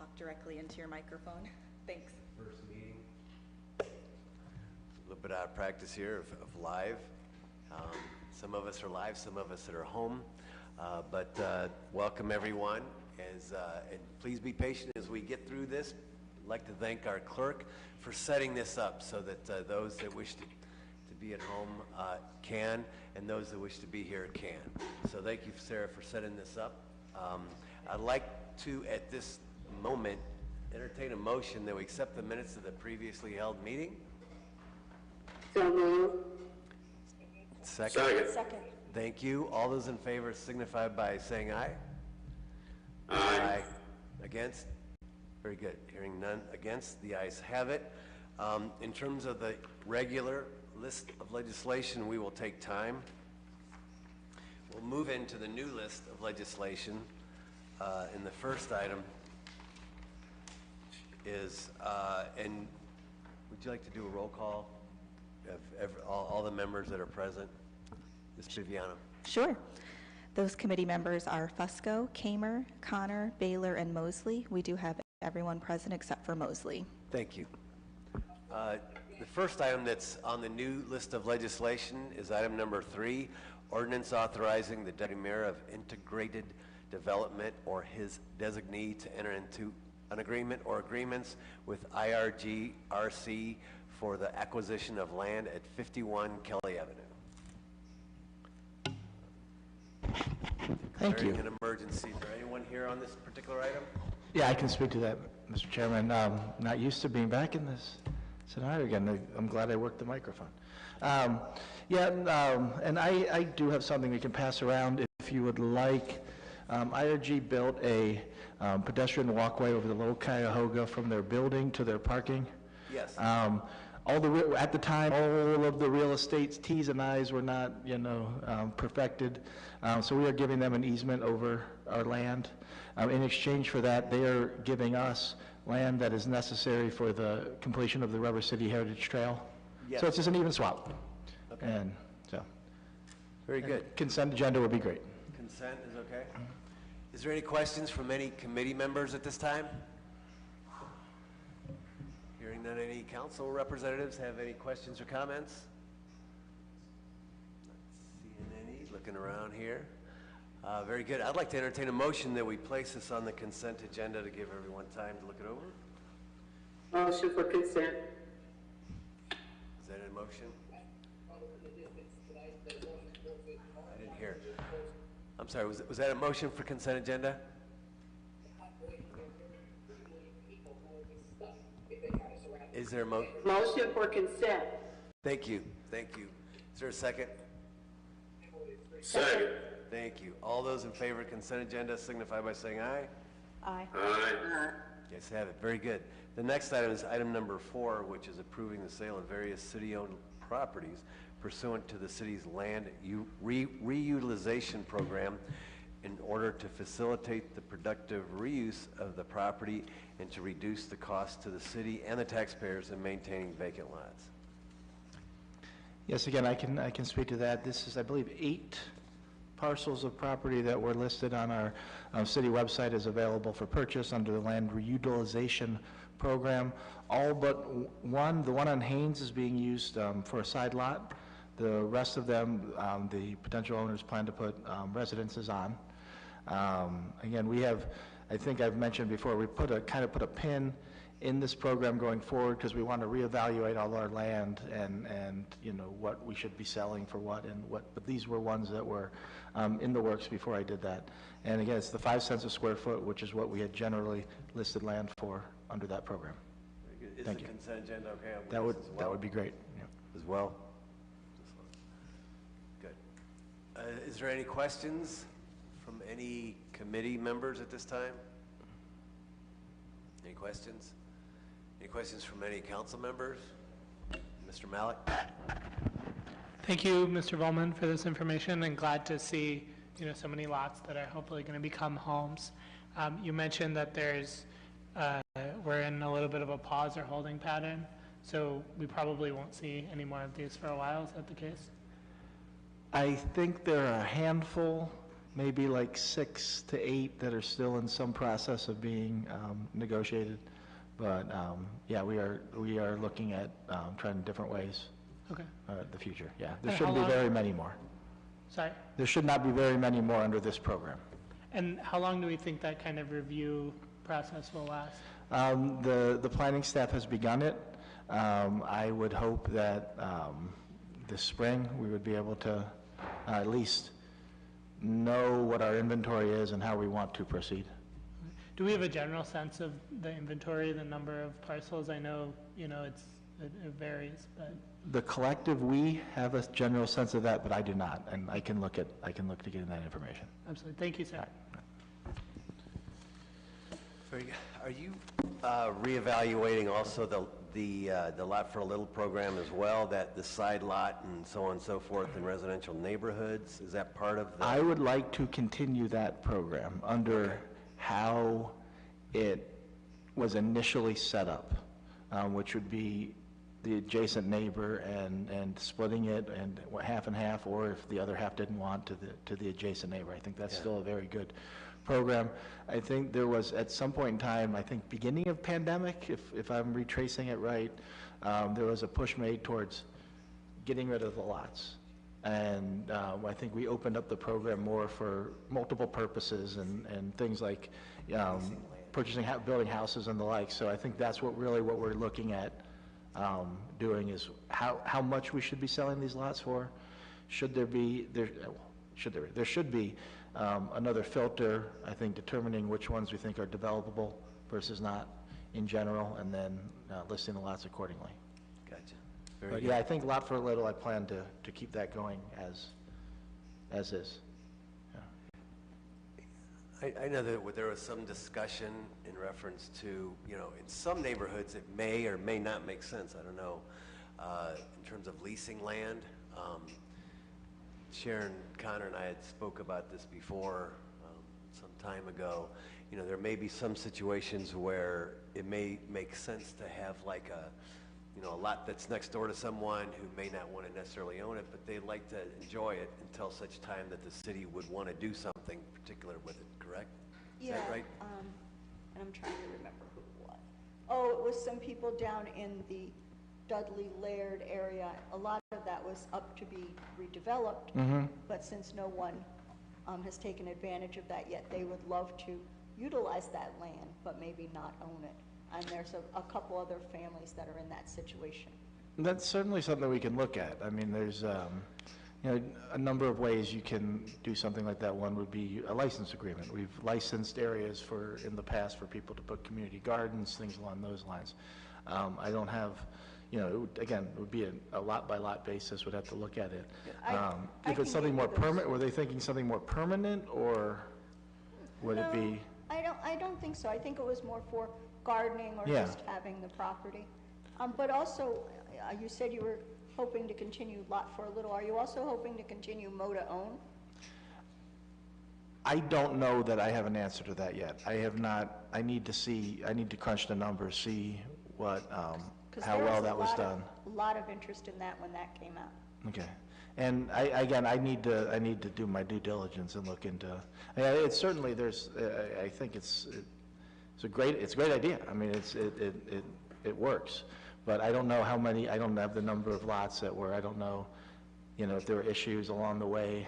talk directly into your microphone. Thanks. First meeting. A little bit out of practice here of live. Some of us are live, some of us that are home. But welcome everyone, and please be patient as we get through this. I'd like to thank our clerk for setting this up so that those that wish to be at home can, and those that wish to be here can. So thank you, Sarah, for setting this up. I'd like to, at this moment, entertain a motion that we accept the minutes of the previously held meeting. So moved. Second. Second. Thank you. All those in favor signify by saying aye. Aye. Against? Very good. Hearing none against, the ayes have it. In terms of the regular list of legislation, we will take time. We'll move into the new list of legislation. And the first item is, and would you like to do a roll call of all the members that are present? Ms. Viviano. Sure. Those committee members are Fusco, Kamer, Connor, Baylor, and Mosley. We do have everyone present except for Mosley. Thank you. The first item that's on the new list of legislation is item number 3, ordinance authorizing the Deputy Mayor of Integrated Development or his designee to enter into an agreement or agreements with IRGRC for the acquisition of land at 51 Kelly Avenue. Thank you. An emergency. Is there anyone here on this particular item? Yeah, I can speak to that, Mr. Chairman. Not used to being back in this scenario again. I'm glad I worked the microphone. And I do have something we can pass around if you would like. IRG built a pedestrian walkway over the Lower Cuyahoga from their building to their parking. Yes. At the time, all of the real estate's T's and I's were not, perfected. So we are giving them an easement over our land. In exchange for that, they are giving us land that is necessary for the completion of the Rubber City Heritage Trail. Yes. So it's just an even swap. Okay. And so. Very good. Consent agenda would be great. Consent is okay. Is there any questions from any committee members at this time? Hearing none, any council representatives have any questions or comments? Not seeing any. Looking around here. Very good. I'd like to entertain a motion that we place this on the consent agenda to give everyone time to look it over. Motion for consent. Is that a motion? I didn't hear. I'm sorry, was that a motion for consent agenda? Is there a motion for consent? Thank you, thank you. Is there a second? Second. Thank you. All those in favor of consent agenda signify by saying aye. Aye. Aye. Yes, have it. Very good. The next item is item number 4, which is approving the sale of various city-owned properties pursuant to the city's land reutilization program in order to facilitate the productive reuse of the property and to reduce the cost to the city and the taxpayers in maintaining vacant lots. Yes, again, I can speak to that. This is, I believe, 8 parcels of property that were listed on our city website as available for purchase under the land reutilization program. All but one, the one on Haynes, is being used for a side lot. The rest of them, the potential owners plan to put residences on. Again, we have, I think I've mentioned before, we put a pin in this program going forward because we want to reevaluate all our land and what we should be selling for what and what. But these were ones that were in the works before I did that. And again, it's the 5 cents a square foot, which is what we had generally listed land for under that program. Very good. Is Thank the you. consent agenda okay on That this would as well? that would be great. Yeah. As well. Good. Is there any questions from any committee members at this time? Any questions? Any questions from any council members? Mr. Malik? Thank you, Mr. Volman, for this information, and glad to see so many lots that are hopefully going to become homes. You mentioned that we're in a little bit of a pause or holding pattern, so we probably won't see any more of these for a while. Is that the case? I think there are a handful maybe like 6 to 8 that are still in some process of being negotiated. But yeah, we are looking at trying different ways Okay. the future. Yeah, there And shouldn't how be long- very many more. Sorry? There should not be very many more under this program. And how long do we think that kind of review process will last? The planning staff has begun it. I would hope that this spring, we would be able to at least know what our inventory is and how we want to proceed. Do we have a general sense of the inventory, the number of parcels? I know, it varies, but, The collective, we have a general sense of that, but I do not, and I can look to get that information. absolutely. Thank you, sir. Very good. Are you reevaluating also the Lot for a Little program as well, that the side lot and so on and so forth in residential neighborhoods? Is that part of the? I would like to continue that program under how it was initially set up, which would be the adjacent neighbor and splitting it and half and half, or if the other half didn't want, to the adjacent neighbor. I think that's still a very good program. I think there was, at some point in time, I think beginning of pandemic, if I'm retracing it right, there was a push made towards getting rid of the lots. And I think we opened up the program more for multiple purposes and things like purchasing, building houses and the like. So I think that's what we're looking at doing, is how much we should be selling these lots for. Should there be, there should be another filter, I think, determining which ones we think are developable versus not in general, and then listing the lots accordingly. Gotcha. Very But good. yeah, I think Lot for a Little, I plan to keep that going as is. I know that there was some discussion in reference to, in some neighborhoods it may or may not make sense, I don't know, in terms of leasing land. Sharon Connor and I had spoke about this before some time ago. There may be some situations where it may make sense to have like a lot that's next door to someone who may not want to necessarily own it, but they'd like to enjoy it until such time that the city would want to do something particular with it, correct? Is that right? And I'm trying to remember who it was. Oh, it was some people down in the Dudley Laird area. A lot of that was up to be redeveloped, but since no one has taken advantage of that yet, they would love to utilize that land, but maybe not own it. And there's a couple other families that are in that situation. That's certainly something we can look at. I mean, there's a number of ways you can do something like that. One would be a license agreement. We've licensed areas in the past for people to put community gardens, things along those lines. I don't have, it would be a lot by lot basis. Would have to look at it. If it's something more permanent, were they thinking something more permanent, or would it be? I don't think so. I think it was more for gardening or Yeah. just having the property. But also, you said you were hoping to continue Lot for a Little. Are you also hoping to continue Moda Own? I don't know that I have an answer to that yet. I have not. I need to crunch the numbers, see what, how well that was done. A lot of interest in that when that came out. Okay. And I need to do my due diligence and look into, it's certainly, I think it's a great idea. I mean, it works, but I don't know how many, I don't have the number of lots that were, I don't know, if there were issues along the way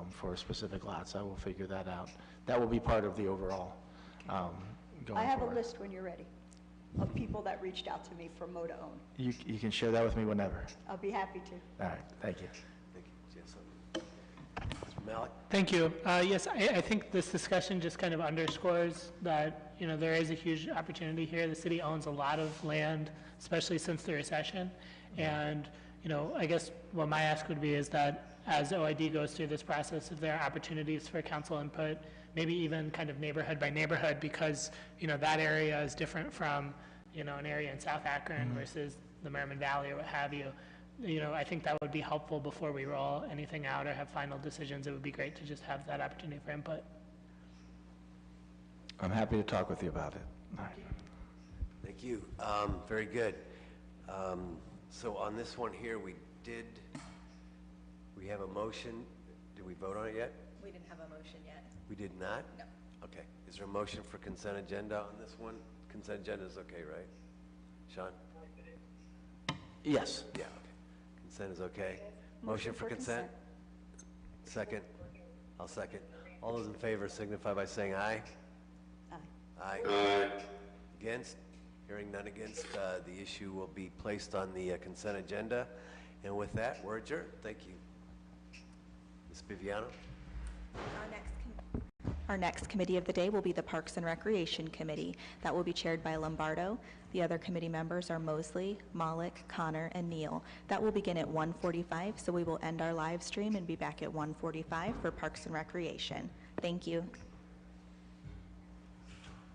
for specific lots. I will figure that out. That will be part of the overall going I have forward. a list when you're ready of people that reached out to me for Moda Own. You can share that with me whenever. I'll be happy to. All right, thank you. Thank you. Yes, Mr. Malik? Thank you. Yes, I think this discussion just kind of underscores that, there is a huge opportunity here. The city owns a lot of land, especially since the recession. And, I guess what my ask would be is that as OID goes through this process, if there are opportunities for council input, maybe even kind of neighborhood by neighborhood, because, that area is different from, an area in South Akron versus the Merriman Valley or what have you. I think that would be helpful before we roll anything out or have final decisions. It would be great to just have that opportunity for input. I'm happy to talk with you about it. All right. Thank you. Very good. So on this one here, we have a motion. Did we vote on it yet? We didn't have a motion yet. We did not? No. Okay. Is there a motion for consent agenda on this one? Consent agenda is okay, right? Sean? Yes. Yeah, okay. Consent is okay. Motion for consent? Second? I'll second. All those in favor signify by saying aye. Aye. Aye. Against? Hearing none against, the issue will be placed on the consent agenda. And with that, we're adjourned. Thank you. Ms. Viviano? Our next committee of the day will be the Parks and Recreation Committee. That will be chaired by Lombardo. The other committee members are Mosley, Malik, Connor, and Neal. That will begin at 1:45, so we will end our live stream and be back at 1:45 for Parks and Recreation. Thank you.